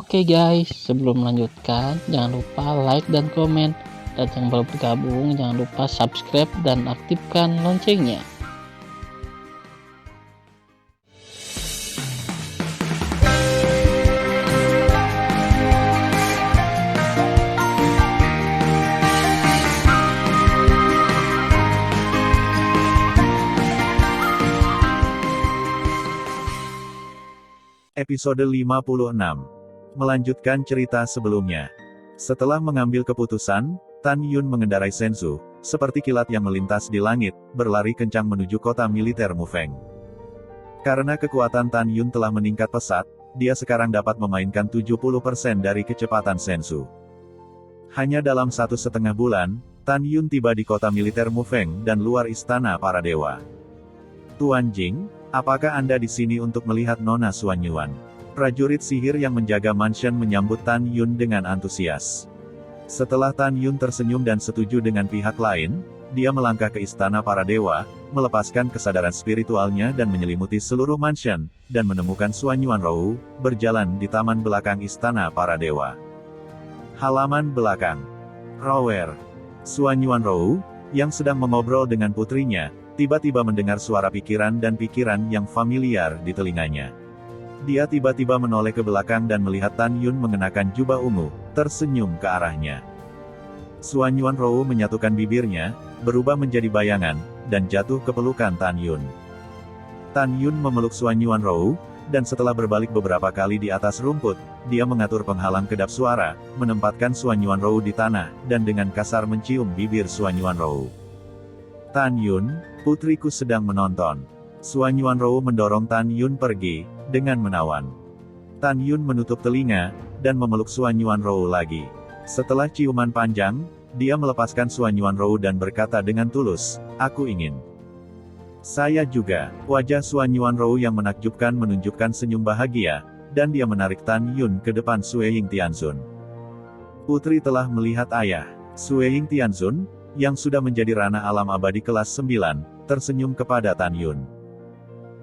Oke guys, sebelum melanjutkan, jangan lupa like dan komen. Dan yang baru bergabung, jangan lupa subscribe dan aktifkan loncengnya. Episode 56. Melanjutkan cerita sebelumnya. Setelah mengambil keputusan, Tan Yun mengendarai Senzu, seperti kilat yang melintas di langit, berlari kencang menuju kota militer Mufeng. Karena kekuatan Tan Yun telah meningkat pesat, dia sekarang dapat memainkan 70% dari kecepatan Senzu. Hanya dalam 1,5 bulan, Tan Yun tiba di kota militer Mufeng dan luar istana para dewa. Tuan Jing, apakah Anda di sini untuk melihat Nona Xuan Yuan? Prajurit sihir yang menjaga mansion menyambut Tan Yun dengan antusias. Setelah Tan Yun tersenyum dan setuju dengan pihak lain, dia melangkah ke istana para dewa, melepaskan kesadaran spiritualnya dan menyelimuti seluruh mansion, dan menemukan Xuan Yuan Rou, berjalan di taman belakang istana para dewa. Halaman belakang. Rower. Xuan Yuan Rou, yang sedang mengobrol dengan putrinya, tiba-tiba mendengar suara pikiran dan pikiran yang familiar di telinganya. Dia tiba-tiba menoleh ke belakang dan melihat Tan Yun mengenakan jubah ungu, tersenyum ke arahnya. Xuan Yuan Rou menyatukan bibirnya, berubah menjadi bayangan, dan jatuh ke pelukan Tan Yun. Tan Yun memeluk Xuan Yuan Rou, dan setelah berbalik beberapa kali di atas rumput, dia mengatur penghalang kedap suara, menempatkan Xuan Yuan Rou di tanah, dan dengan kasar mencium bibir Xuan Yuan Rou. Tan Yun, putriku sedang menonton. Xuan Yuan Rou mendorong Tan Yun pergi, dengan menawan. Tan Yun menutup telinga, dan memeluk Xuan Yuan Rou lagi. Setelah ciuman panjang, dia melepaskan Xuan Yuan Rou dan berkata dengan tulus, "Aku ingin." Saya juga. Wajah Xuan Yuan Rou yang menakjubkan menunjukkan senyum bahagia, dan dia menarik Tan Yun ke depan Sue Ying Tianzun. Putri telah melihat ayah. Sue Ying Tianzun, yang sudah menjadi ranah alam abadi kelas 9, tersenyum kepada Tan Yun.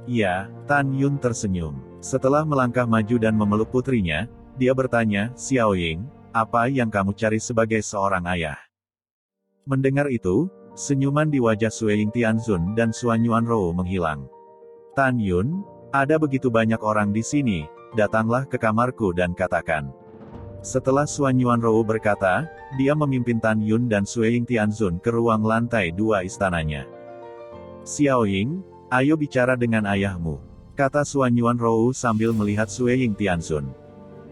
Ya, Tan Yun tersenyum. Setelah melangkah maju dan memeluk putrinya, dia bertanya, "Xiao Ying, apa yang kamu cari sebagai seorang ayah?" Mendengar itu, senyuman di wajah Sue Ying Tianzun dan Xuan Yuan Rou menghilang. "Tan Yun, ada begitu banyak orang di sini, datanglah ke kamarku dan katakan." Setelah Xuan Yuan Rou berkata, dia memimpin Tan Yun dan Sue Ying Tianzun ke ruang lantai 2 istananya. "Xiao Ying, ayo bicara dengan ayahmu," kata Xuan Yuan Rou sambil melihat Sue Ying Tianzun.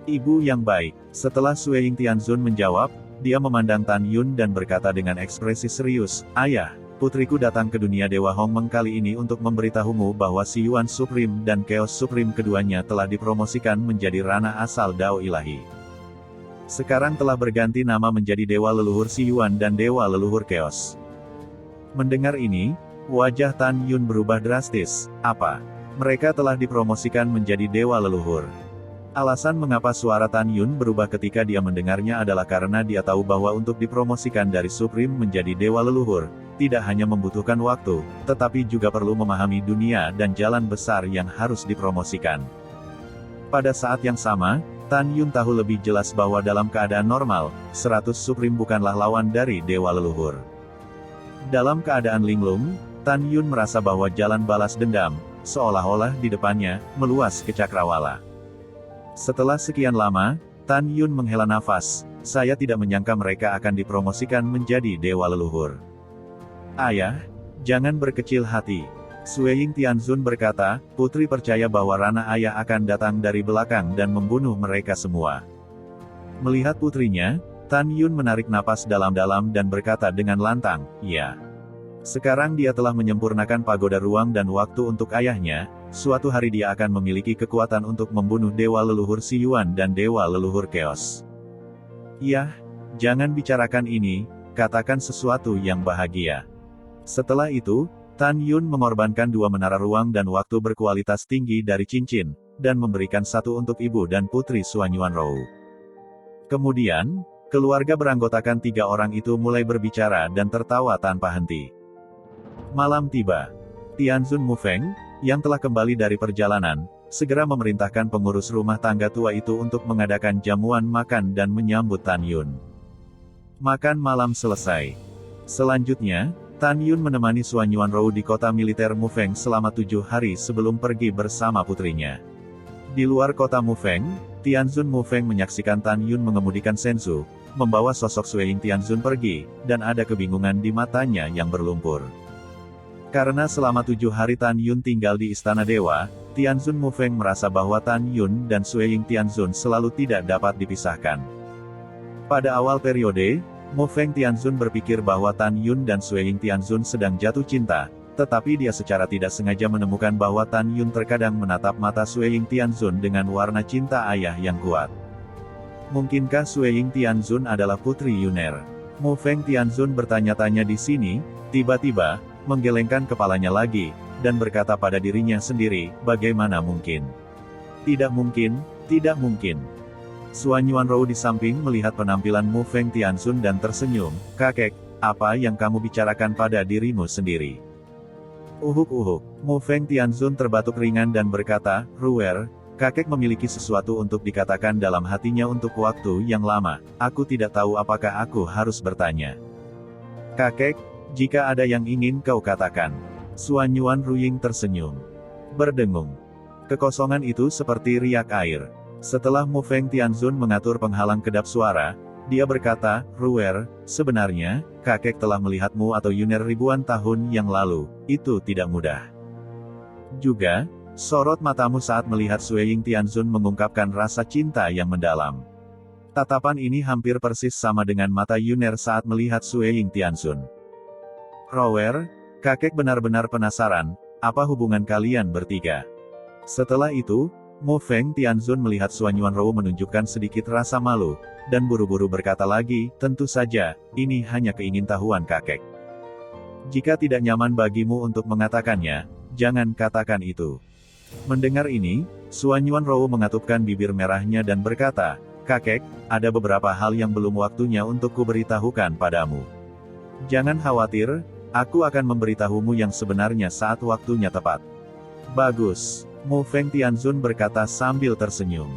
"Ibu yang baik." Setelah Sue Ying Tianzun menjawab, dia memandang Tan Yun dan berkata dengan ekspresi serius, "Ayah, putriku datang ke dunia Dewa Hongmeng kali ini untuk memberitahumu bahwa Si Yuan Supreme dan Chaos Supreme keduanya telah dipromosikan menjadi ranah asal Dao Ilahi. Sekarang telah berganti nama menjadi Dewa Leluhur Si Yuan dan Dewa Leluhur Chaos." Mendengar ini, wajah Tan Yun berubah drastis. "Apa? Mereka telah dipromosikan menjadi Dewa Leluhur?" Alasan mengapa suara Tan Yun berubah ketika dia mendengarnya adalah karena dia tahu bahwa untuk dipromosikan dari Supreme menjadi Dewa Leluhur, tidak hanya membutuhkan waktu, tetapi juga perlu memahami dunia dan jalan besar yang harus dipromosikan. Pada saat yang sama, Tan Yun tahu lebih jelas bahwa dalam keadaan normal, 100 Supreme bukanlah lawan dari Dewa Leluhur. Dalam keadaan linglung, Tan Yun merasa bahwa jalan balas dendam, seolah-olah di depannya, meluas ke cakrawala. Setelah sekian lama, Tan Yun menghela nafas, "Saya tidak menyangka mereka akan dipromosikan menjadi Dewa Leluhur." "Ayah, jangan berkecil hati." Sue Ying Tianzun berkata, "Putri percaya bahwa ranah ayah akan datang dari belakang dan membunuh mereka semua." Melihat putrinya, Tan Yun menarik napas dalam-dalam dan berkata dengan lantang, "Ya." Sekarang dia telah menyempurnakan pagoda ruang dan waktu untuk ayahnya, suatu hari dia akan memiliki kekuatan untuk membunuh Dewa Leluhur Si Yuan dan Dewa Leluhur Chaos. "Yah, jangan bicarakan ini, katakan sesuatu yang bahagia." Setelah itu, Tan Yun mengorbankan 2 menara ruang dan waktu berkualitas tinggi dari cincin, dan memberikan satu untuk ibu dan putri Xuan Yuan Rou. Kemudian, keluarga beranggotakan 3 orang itu mulai berbicara dan tertawa tanpa henti. Malam tiba. Tianzun Mufeng, yang telah kembali dari perjalanan, segera memerintahkan pengurus rumah tangga tua itu untuk mengadakan jamuan makan dan menyambut Tan Yun. Makan malam selesai. Selanjutnya, Tan Yun menemani Suan Yuanrou di kota militer Mufeng selama 7 hari sebelum pergi bersama putrinya. Di luar kota Mufeng, Tianzun Mufeng menyaksikan Tan Yun mengemudikan Senzu, membawa sosok Sue Ying Tianzun pergi, dan ada kebingungan di matanya yang berlumpur. Karena selama 7 hari Tan Yun tinggal di Istana Dewa, Tianzun Mufeng merasa bahwa Tan Yun dan Sue Ying Tianzun selalu tidak dapat dipisahkan. Pada awal periode, Mufeng Tianzun berpikir bahwa Tan Yun dan Sue Ying Tianzun sedang jatuh cinta, tetapi dia secara tidak sengaja menemukan bahwa Tan Yun terkadang menatap mata Sue Ying Tianzun dengan warna cinta ayah yang kuat. Mungkinkah Sue Ying Tianzun adalah putri Yuner? Mufeng Tianzun bertanya-tanya di sini, tiba-tiba, menggelengkan kepalanya lagi, dan berkata pada dirinya sendiri, bagaimana mungkin? Tidak mungkin, tidak mungkin. Suan Yuanrou di samping melihat penampilan Mufeng Tianzun dan tersenyum, kakek, apa yang kamu bicarakan pada dirimu sendiri? Uhuk-uhuk, Mufeng Tianzun terbatuk ringan dan berkata, Ruer, kakek memiliki sesuatu untuk dikatakan dalam hatinya untuk waktu yang lama, aku tidak tahu apakah aku harus bertanya. Kakek, jika ada yang ingin kau katakan. Suan Yuanrou tersenyum. Berdengung. Kekosongan itu seperti riak air. Setelah Mufeng Tianzun mengatur penghalang kedap suara, dia berkata, Ruer, sebenarnya, kakek telah melihatmu atau Yuner ribuan tahun yang lalu, itu tidak mudah. Juga, sorot matamu saat melihat Sue Ying Tianzun mengungkapkan rasa cinta yang mendalam. Tatapan ini hampir persis sama dengan mata Yuner saat melihat Sue Ying Tianzun. Ruer, kakek benar-benar penasaran, apa hubungan kalian bertiga? Setelah itu, Mufeng Tianzun melihat Suan Yuanrou menunjukkan sedikit rasa malu, dan buru-buru berkata lagi, tentu saja, ini hanya keingintahuan kakek. Jika tidak nyaman bagimu untuk mengatakannya, jangan katakan itu. Mendengar ini, Suan Yuanrou mengatupkan bibir merahnya dan berkata, kakek, ada beberapa hal yang belum waktunya untuk kuberitahukan padamu. Jangan khawatir, aku akan memberitahumu yang sebenarnya saat waktunya tepat. Bagus, Mufeng Tianzun berkata sambil tersenyum.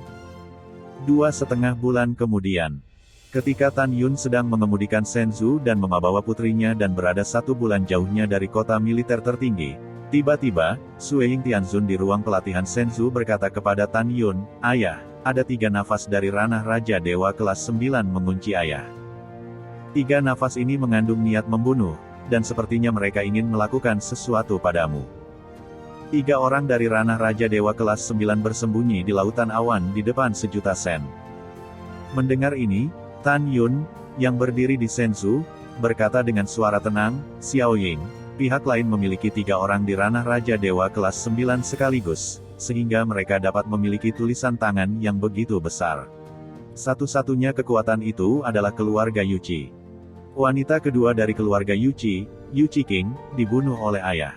2,5 bulan kemudian, ketika Tan Yun sedang mengemudikan Senzu dan membawa putrinya dan berada 1 bulan jauhnya dari kota militer tertinggi, tiba-tiba, Sue Ying Tianzun di ruang pelatihan Senzu berkata kepada Tan Yun, ayah, ada 3 nafas dari ranah Raja Dewa kelas 9 mengunci ayah. 3 nafas ini mengandung niat membunuh, dan sepertinya mereka ingin melakukan sesuatu padamu. 3 orang dari ranah Raja Dewa kelas 9 bersembunyi di lautan awan di depan 1.000.000 sen. Mendengar ini, Tan Yun, yang berdiri di Senzu, berkata dengan suara tenang, Xiao Ying, pihak lain memiliki 3 orang di ranah Raja Dewa kelas 9 sekaligus, sehingga mereka dapat memiliki tulisan tangan yang begitu besar. Satu-satunya kekuatan itu adalah keluarga Yuqi. Wanita kedua dari keluarga Yuqi, Yu Qiqing, dibunuh oleh ayah.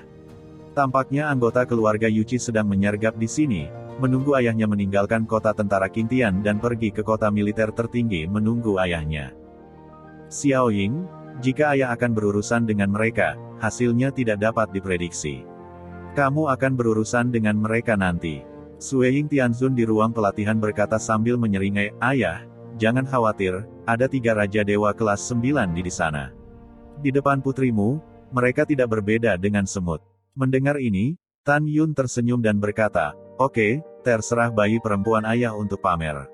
Tampaknya anggota keluarga Yuqi sedang menyergap di sini, menunggu ayahnya meninggalkan kota tentara Qingtian dan pergi ke kota militer tertinggi menunggu ayahnya. Xiao Ying, jika ayah akan berurusan dengan mereka, hasilnya tidak dapat diprediksi. Kamu akan berurusan dengan mereka nanti. Sue Ying Tianzun di ruang pelatihan berkata sambil menyeringai, ayah, jangan khawatir, ada 3 Raja Dewa kelas 9 di sana. Di depan putrimu, mereka tidak berbeda dengan semut. Mendengar ini, Tan Yun tersenyum dan berkata, oke, terserah bayi perempuan ayah untuk pamer.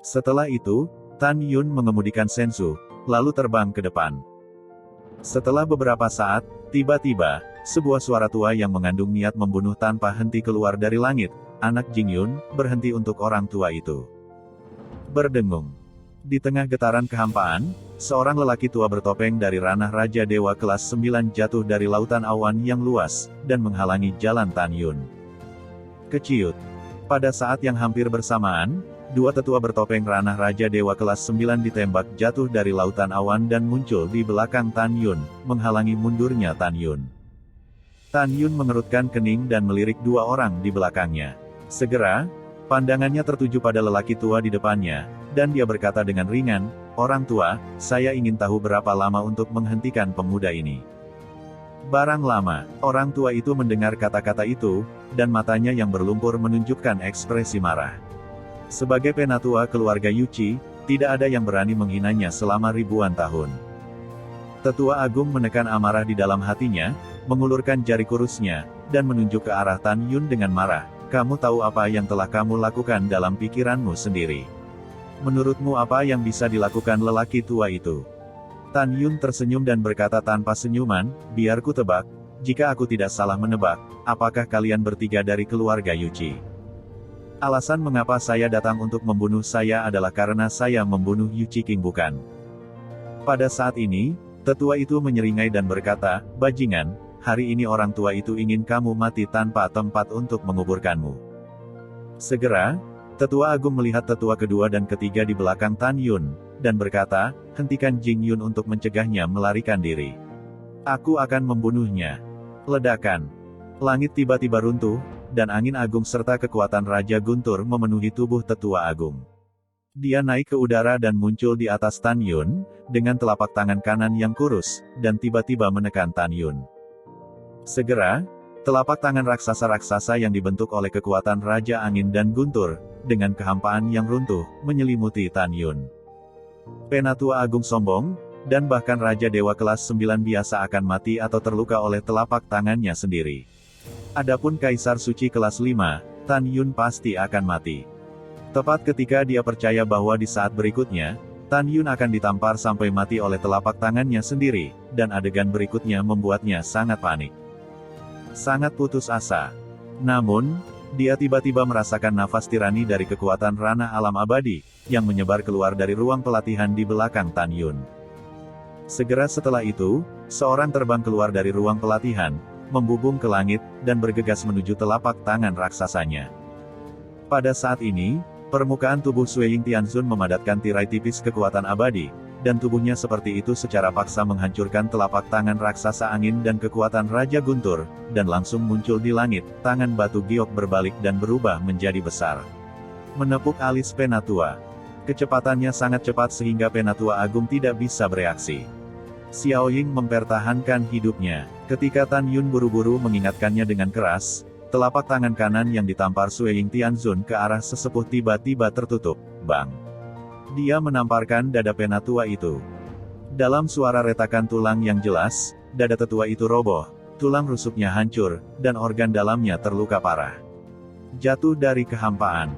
Setelah itu, Tan Yun mengemudikan Senzu, lalu terbang ke depan. Setelah beberapa saat, tiba-tiba, sebuah suara tua yang mengandung niat membunuh tanpa henti keluar dari langit. Anak Jing Yun, berhenti untuk orang tua itu. Berdengung. Di tengah getaran kehampaan, seorang lelaki tua bertopeng dari ranah Raja Dewa kelas 9 jatuh dari lautan awan yang luas, dan menghalangi jalan Tan Yun. Keciut. Pada saat yang hampir bersamaan, 2 tetua bertopeng ranah Raja Dewa kelas 9 ditembak jatuh dari lautan awan dan muncul di belakang Tan Yun, menghalangi mundurnya Tan Yun. Tan Yun mengerutkan kening dan melirik 2 orang di belakangnya. Segera, pandangannya tertuju pada lelaki tua di depannya, dan dia berkata dengan ringan, orang tua, saya ingin tahu berapa lama untuk menghentikan pemuda ini. Barang lama, orang tua itu mendengar kata-kata itu, dan matanya yang berlumpur menunjukkan ekspresi marah. Sebagai penatua keluarga Yuchi, tidak ada yang berani menghinanya selama ribuan tahun. Tetua Agung menekan amarah di dalam hatinya, mengulurkan jari kurusnya, dan menunjuk ke arah Tan Yun dengan marah. Kamu tahu apa yang telah kamu lakukan dalam pikiranmu sendiri? Menurutmu apa yang bisa dilakukan lelaki tua itu? Tan Yun tersenyum dan berkata tanpa senyuman, biar ku tebak, jika aku tidak salah menebak, apakah kalian bertiga dari keluarga Yuchi? Alasan mengapa saya datang untuk membunuh saya adalah karena saya membunuh Yuchi King bukan? Pada saat ini, tetua itu menyeringai dan berkata, bajingan, hari ini orang tua itu ingin kamu mati tanpa tempat untuk menguburkanmu. Segera, Tetua Agung melihat tetua kedua dan ketiga di belakang Tan Yun, dan berkata, hentikan Jing Yun untuk mencegahnya melarikan diri. Aku akan membunuhnya. Ledakan. Langit tiba-tiba runtuh, dan angin agung serta kekuatan Raja Guntur memenuhi tubuh Tetua Agung. Dia naik ke udara dan muncul di atas Tan Yun, dengan telapak tangan kanan yang kurus, dan tiba-tiba menekan Tan Yun. Segera, telapak tangan raksasa-raksasa yang dibentuk oleh kekuatan Raja Angin dan Guntur, dengan kehampaan yang runtuh, menyelimuti Tan Yun. Penatua Agung sombong, dan bahkan Raja Dewa kelas 9 biasa akan mati atau terluka oleh telapak tangannya sendiri. Adapun Kaisar Suci kelas 5, Tan Yun pasti akan mati. Tepat ketika dia percaya bahwa di saat berikutnya, Tan Yun akan ditampar sampai mati oleh telapak tangannya sendiri, dan adegan berikutnya membuatnya sangat panik. Sangat putus asa. Namun, dia tiba-tiba merasakan nafas tirani dari kekuatan ranah alam abadi, yang menyebar keluar dari ruang pelatihan di belakang Tan Yun. Segera setelah itu, seorang terbang keluar dari ruang pelatihan, membubung ke langit, dan bergegas menuju telapak tangan raksasanya. Pada saat ini, permukaan tubuh Sui Ying Tianzun memadatkan tirai tipis kekuatan abadi, dan tubuhnya seperti itu secara paksa menghancurkan telapak tangan raksasa angin dan kekuatan Raja Guntur, dan langsung muncul di langit, tangan batu giok berbalik dan berubah menjadi besar. Menepuk alis Penatua. Kecepatannya sangat cepat sehingga Penatua Agung tidak bisa bereaksi. Xiao Ying mempertahankan hidupnya. Ketika Tan Yun buru-buru mengingatkannya dengan keras, telapak tangan kanan yang ditampar Sui Ying Tianzun ke arah sesepuh tiba-tiba tertutup. Bang! Dia menamparkan dada penatua itu. Dalam suara retakan tulang yang jelas, dada tetua itu roboh, tulang rusuknya hancur, dan organ dalamnya terluka parah. Jatuh dari kehampaan.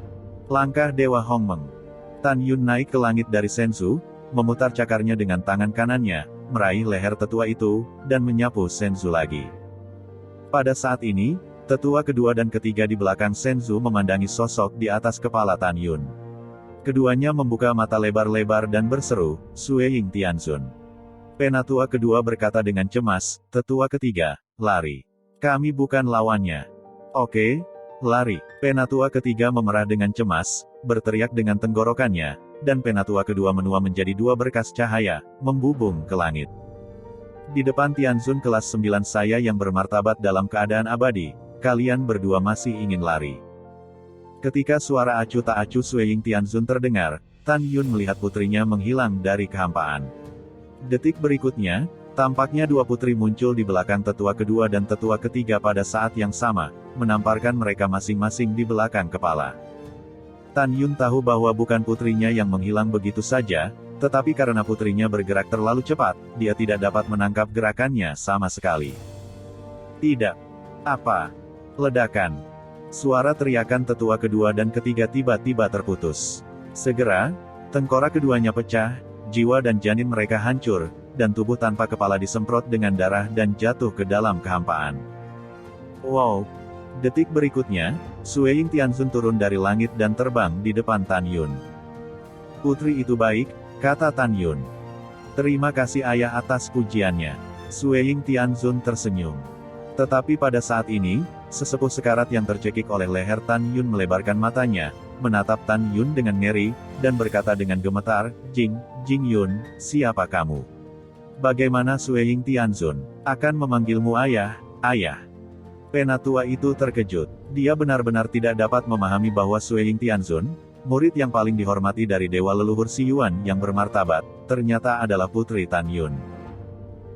Langkah Dewa Hongmeng. Tan Yun naik ke langit dari Senzu, memutar cakarnya dengan tangan kanannya, meraih leher tetua itu, dan menyapu Senzu lagi. Pada saat ini, tetua kedua dan ketiga di belakang Senzu memandangi sosok di atas kepala Tan Yun. Keduanya membuka mata lebar-lebar dan berseru, Sui Ying Tianzun. Penatua kedua berkata dengan cemas, tetua ketiga, lari. Kami bukan lawannya. Oke, lari. Penatua ketiga memerah dengan cemas, berteriak dengan tenggorokannya, dan penatua kedua menua menjadi dua berkas cahaya, membubung ke langit. Di depan Tianzun kelas 9 saya yang bermartabat dalam keadaan abadi, kalian berdua masih ingin lari. Ketika suara acuh tak acuh Sui Ying Tianzun terdengar, Tan Yun melihat putrinya menghilang dari kehampaan. Detik berikutnya, tampaknya dua putri muncul di belakang tetua kedua dan tetua ketiga pada saat yang sama, menamparkan mereka masing-masing di belakang kepala. Tan Yun tahu bahwa bukan putrinya yang menghilang begitu saja, tetapi karena putrinya bergerak terlalu cepat, dia tidak dapat menangkap gerakannya sama sekali. Tidak. Apa? Ledakan. Suara teriakan tetua kedua dan ketiga tiba-tiba terputus. Segera, tengkorak keduanya pecah, jiwa dan janin mereka hancur, dan tubuh tanpa kepala disemprot dengan darah dan jatuh ke dalam kehampaan. Wow! Detik berikutnya, Sui Ying Tianzun turun dari langit dan terbang di depan Tan Yun. Putri itu baik, kata Tan Yun. Terima kasih ayah atas pujiannya. Sui Ying Tianzun tersenyum. Tetapi pada saat ini, sesepuh sekarat yang tercekik oleh leher Tan Yun melebarkan matanya, menatap Tan Yun dengan ngeri, dan berkata dengan gemetar, Jing Yun, siapa kamu? Bagaimana Sui Ying Tianzun akan memanggilmu ayah, ayah? Penatua itu terkejut. Dia benar-benar tidak dapat memahami bahwa Sui Ying Tianzun, murid yang paling dihormati dari dewa leluhur Si Yuan yang bermartabat, ternyata adalah putri Tan Yun.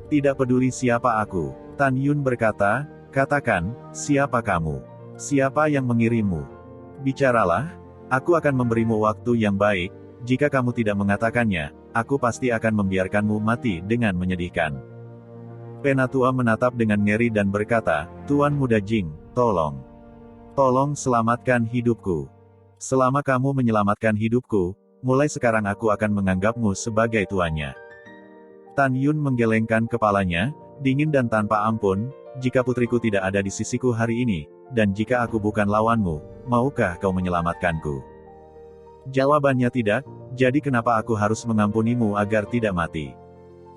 Tidak peduli siapa aku, Tan Yun berkata, katakan, siapa kamu? Siapa yang mengirimmu? Bicaralah, aku akan memberimu waktu yang baik. Jika kamu tidak mengatakannya, aku pasti akan membiarkanmu mati dengan menyedihkan. Penatua menatap dengan ngeri dan berkata, Tuan Muda Jing, tolong. Tolong selamatkan hidupku. Selama kamu menyelamatkan hidupku, mulai sekarang aku akan menganggapmu sebagai tuannya. Tan Yun menggelengkan kepalanya, dingin dan tanpa ampun, jika putriku tidak ada di sisiku hari ini, dan jika aku bukan lawanmu, maukah kau menyelamatkanku? Jawabannya tidak, jadi kenapa aku harus mengampunimu agar tidak mati?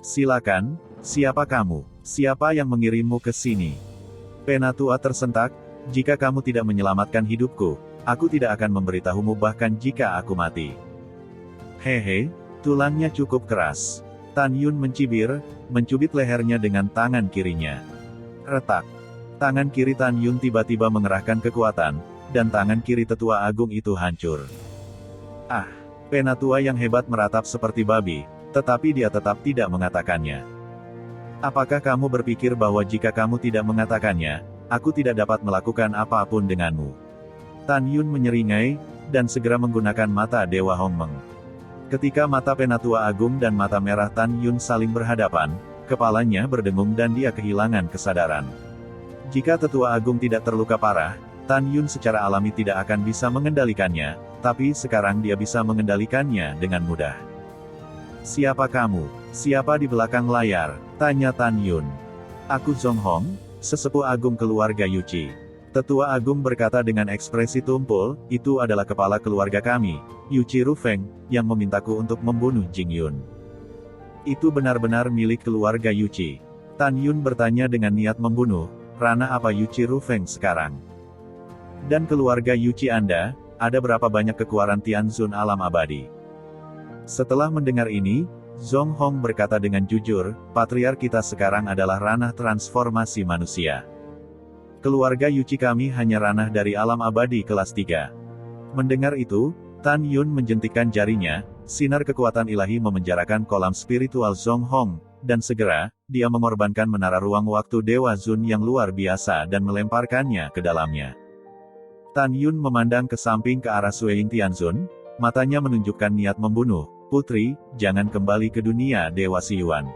Silakan, siapa kamu? Siapa yang mengirimmu ke sini? Penatua tersentak, jika kamu tidak menyelamatkan hidupku, aku tidak akan memberitahumu bahkan jika aku mati. Hehe, tulangnya cukup keras. Tan Yun mencibir, mencubit lehernya dengan tangan kirinya. Retak. Tangan kiri Tan Yun tiba-tiba mengerahkan kekuatan, dan tangan kiri tetua agung itu hancur. Ah, penatua yang hebat meratap seperti babi, tetapi dia tetap tidak mengatakannya. Apakah kamu berpikir bahwa jika kamu tidak mengatakannya, aku tidak dapat melakukan apapun denganmu? Tan Yun menyeringai, dan segera menggunakan mata Dewa Hongmeng. Ketika mata penatua agung dan mata merah Tan Yun saling berhadapan, kepalanya berdengung dan dia kehilangan kesadaran. Jika tetua agung tidak terluka parah, Tan Yun secara alami tidak akan bisa mengendalikannya, tapi sekarang dia bisa mengendalikannya dengan mudah. Siapa kamu? Siapa di belakang layar? Tanya Tan Yun. Aku Zhong Hong, sesepuh agung keluarga Yuqi. Tetua agung berkata dengan ekspresi tumpul, itu adalah kepala keluarga kami, Yuqi Rufeng, yang memintaku untuk membunuh Jing Yun. Itu benar-benar milik keluarga Yuqi. Tan Yun bertanya dengan niat membunuh, ranah apa Yuqi Rufeng sekarang? Dan keluarga Yuqi Anda, ada berapa banyak kekuatan Tianzun alam abadi? Setelah mendengar ini, Zhong Hong berkata dengan jujur, patriark kita sekarang adalah ranah transformasi manusia. Keluarga Yuqi kami hanya ranah dari alam abadi kelas 3. Mendengar itu, Tan Yun menjentikkan jarinya, sinar kekuatan ilahi memenjarakan kolam spiritual Zhong Hong, dan segera, dia mengorbankan menara ruang waktu Dewa Zun yang luar biasa dan melemparkannya ke dalamnya. Tan Yun memandang ke samping ke arah Suiying Tianzun, matanya menunjukkan niat membunuh, putri, jangan kembali ke dunia Dewa Siyuan.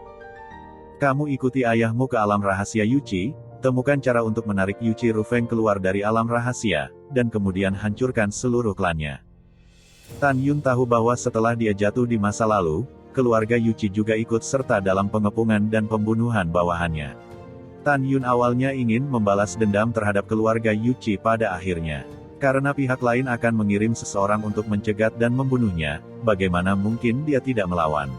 Kamu ikuti ayahmu ke alam rahasia Yuqi, temukan cara untuk menarik Yuqi Rufeng keluar dari alam rahasia, dan kemudian hancurkan seluruh klannya. Tan Yun tahu bahwa setelah dia jatuh di masa lalu, keluarga Yuqi juga ikut serta dalam pengepungan dan pembunuhan bawahannya. Tan Yun awalnya ingin membalas dendam terhadap keluarga Yuqi pada akhirnya. Karena pihak lain akan mengirim seseorang untuk mencegat dan membunuhnya, bagaimana mungkin dia tidak melawan?